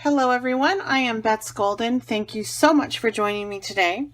Hello everyone, I am Bets Golden. Thank you so much for joining me today.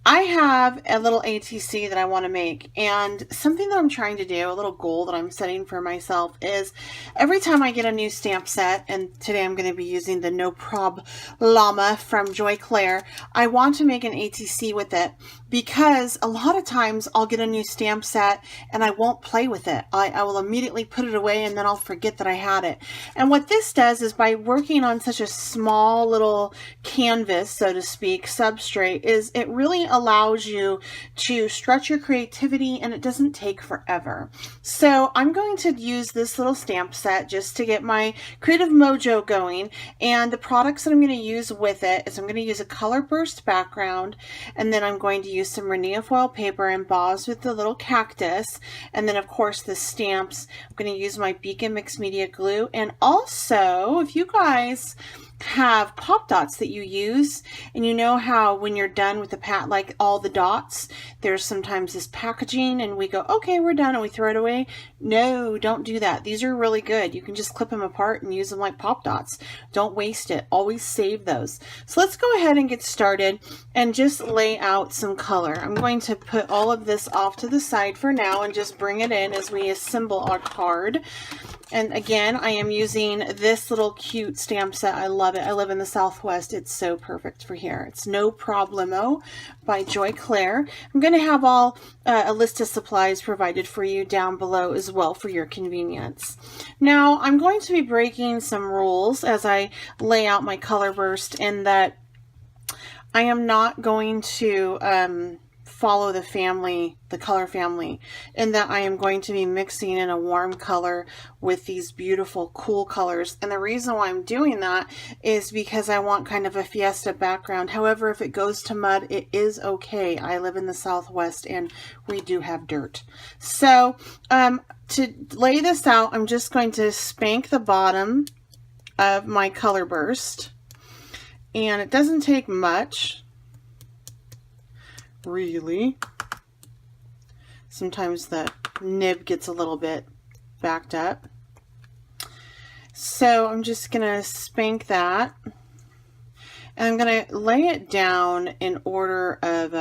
I have a little ATC that I want to make, and something that I'm trying to do, a little goal that I'm setting for myself, is every time I get a new stamp set, and today I'm going to be using the No Prob Llama from Joy Claire, I want to make an ATC with it because a lot of times I'll get a new stamp set and I won't play with it. I will immediately put it away and then I'll forget that I had it. And what this does is, by working on such a small little canvas, so to speak, substrate, is it really allows you to stretch your creativity and it doesn't take forever. So I'm going to use this little stamp set just to get my creative mojo going, and the products that I'm going to use with it is I'm going to use a color burst background, and then I'm going to use some Renia foil paper embossed with the little cactus, and then of course the stamps. I'm going to use my Beacon mixed media glue, and also if you guys have pop dots that you use, and you know how when you're done with the like all the dots, there's sometimes this packaging and we go, okay, we're done, and we throw it away. No, don't do that. These are really good. You can just clip them apart and use them like pop dots. Don't waste it. Always save those. So let's go ahead and get started and just lay out some color. I'm going to put all of this off to the side for now and just bring it in as we assemble our card. And again, I am using this little cute stamp set. I love it. I live in the Southwest. It's so perfect for here. It's No Prob Llama by Joy Claire. I'm going to have all a list of supplies provided for you down below as well for your convenience. Now, I'm going to be breaking some rules as I lay out my color burst, in that I am not going to follow the color family, in that I am going to be mixing in a warm color with these beautiful cool colors. And the reason why I'm doing that is because I want kind of a fiesta background. However, if it goes to mud, it is okay. I live in the Southwest and we do have dirt. So to lay this out, I'm just going to spank the bottom of my color burst, and it doesn't take much. Really. Sometimes the nib gets a little bit backed up. So I'm just going to spank that. And I'm going to lay it down in order of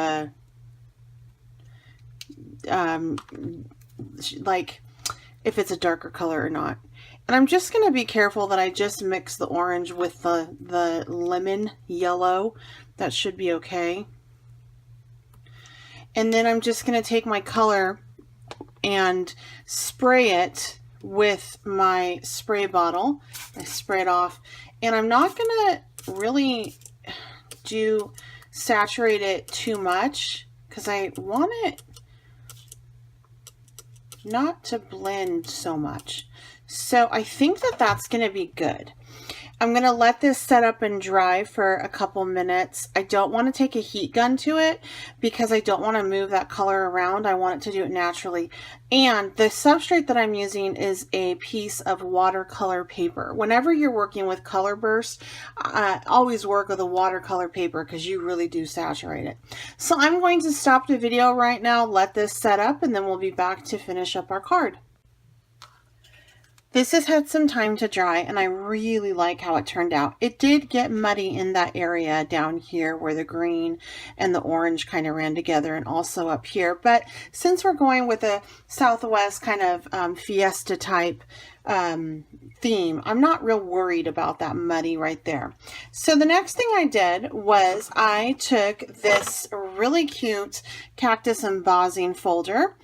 like if it's a darker color or not. And I'm just going to be careful that I just mix the orange with the lemon yellow. That should be okay. And then I'm just going to take my color and spray it with my spray bottle. I spray it off. And I'm not going to really saturate it too much, because I want it not to blend so much. So I think that that's going to be good. I'm going to let this set up and dry for a couple minutes. I don't want to take a heat gun to it because I don't want to move that color around. I want it to do it naturally. And the substrate that I'm using is a piece of watercolor paper. Whenever you're working with color bursts, always work with a watercolor paper because you really do saturate it. So I'm going to stop the video right now, let this set up, and then we'll be back to finish up our card. This has had some time to dry, and I really like how it turned out. It did get muddy in that area down here where the green and the orange kind of ran together, and also up here. But since we're going with a Southwest kind of fiesta type theme, I'm not real worried about that muddy right there. So the next thing I did was I took this really cute cactus embossing folder,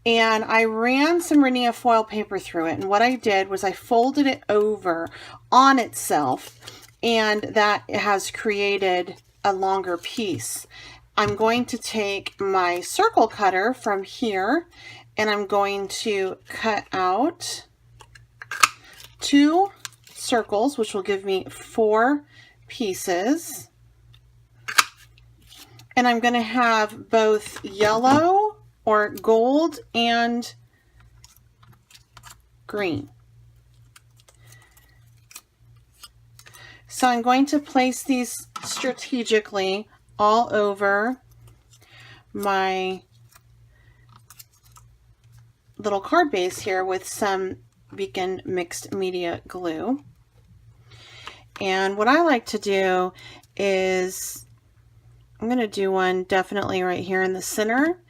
and I ran some Renia foil paper through it. And what I did was I folded it over on itself, and that has created a longer piece. I'm going to take my circle cutter from here, and I'm going to cut out 2 circles, which will give me 4 pieces. And I'm going to have both yellow or gold and green. So I'm going to place these strategically all over my little card base here with some Beacon mixed media glue. And what I like to do is, I'm going to do one definitely right here in the center.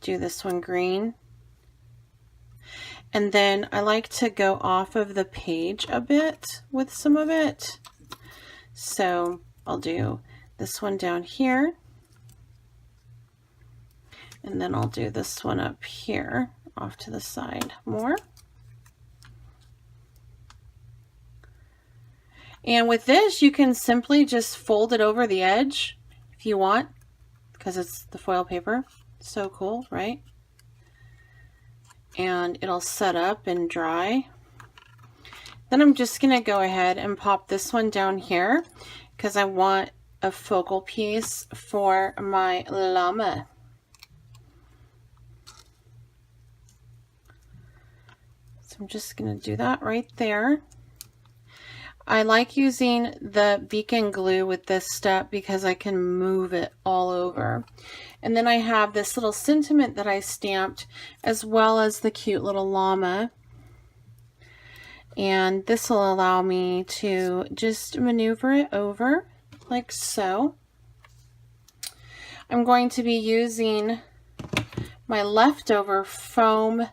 Do this one green. And then I like to go off of the page a bit with some of it. So I'll do this one down here. And then I'll do this one up here off to the side more. And with this, you can simply just fold it over the edge if you want, because it's the foil paper. So cool, right? And it'll set up and dry. Then I'm just going to go ahead and pop this one down here because I want a focal piece for my llama. So I'm just going to do that right there. I like using the beacon glue with this step because I can move it all over. And then I have this little sentiment that I stamped, as well as the cute little llama. And this will allow me to just maneuver it over like so. I'm going to be using my leftover foam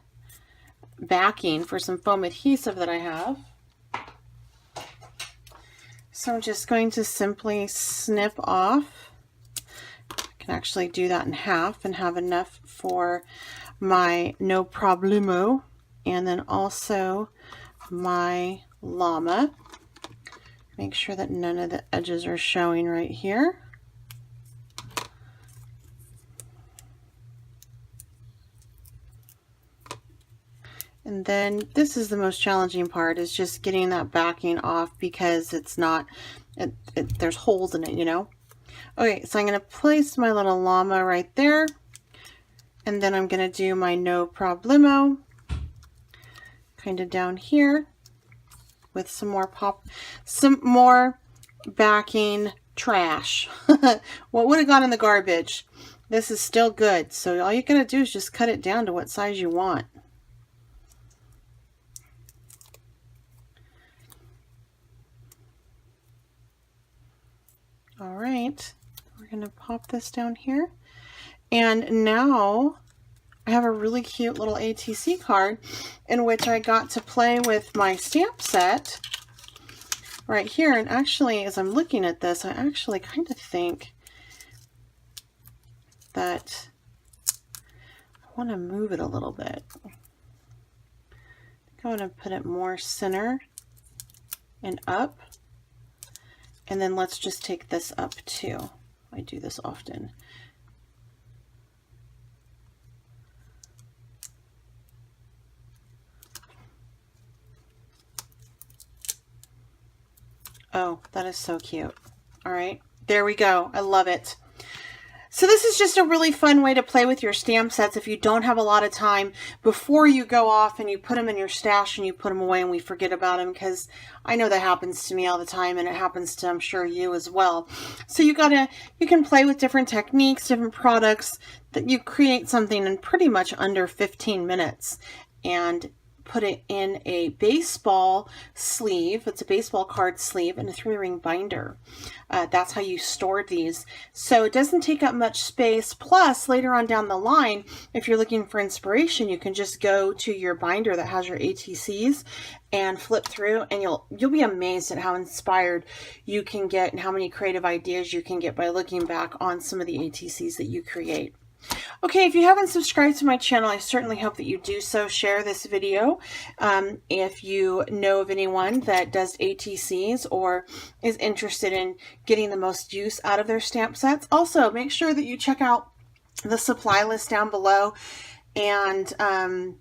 backing for some foam adhesive that I have. So I'm just going to simply snip off. I can actually do that in half and have enough for my no problemo, and then also my llama. Make sure that none of the edges are showing right here. And then this is the most challenging part, is just getting that backing off because it's not, there's holes in it, you know. Okay, so I'm going to place my little llama right there. And then I'm going to do my no problemo kind of down here with some more backing trash. What would have gone in the garbage? This is still good. So all you got to do is just cut it down to what size you want. All right, we're going to pop this down here. And now I have a really cute little ATC card in which I got to play with my stamp set right here. And actually, as I'm looking at this, I actually kind of think that I want to move it a little bit. I think I want to put it more center and up. And then let's just take this up too. I do this often. Oh, that is so cute. All right, there we go. I love it. So this is just a really fun way to play with your stamp sets if you don't have a lot of time before you go off and you put them in your stash and you put them away and we forget about them, because I know that happens to me all the time, and it happens to, I'm sure, you as well. So you can play with different techniques, different products, that you create something in pretty much under 15 minutes and put it in a baseball sleeve. It's a baseball card sleeve and a 3-ring binder. That's how you store these. So it doesn't take up much space. Plus, later on down the line, if you're looking for inspiration, you can just go to your binder that has your ATCs and flip through, and you'll be amazed at how inspired you can get and how many creative ideas you can get by looking back on some of the ATCs that you create. Okay, if you haven't subscribed to my channel, I certainly hope that you do so. Share this video if you know of anyone that does ATCs or is interested in getting the most use out of their stamp sets. Also, make sure that you check out the supply list down below and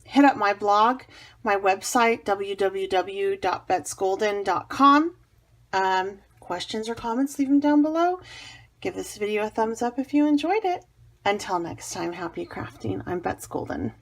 hit up my blog, my website, www.betsgolden.com. Questions or comments, leave them down below. Give this video a thumbs up if you enjoyed it. Until next time, happy crafting. I'm Bets Golden.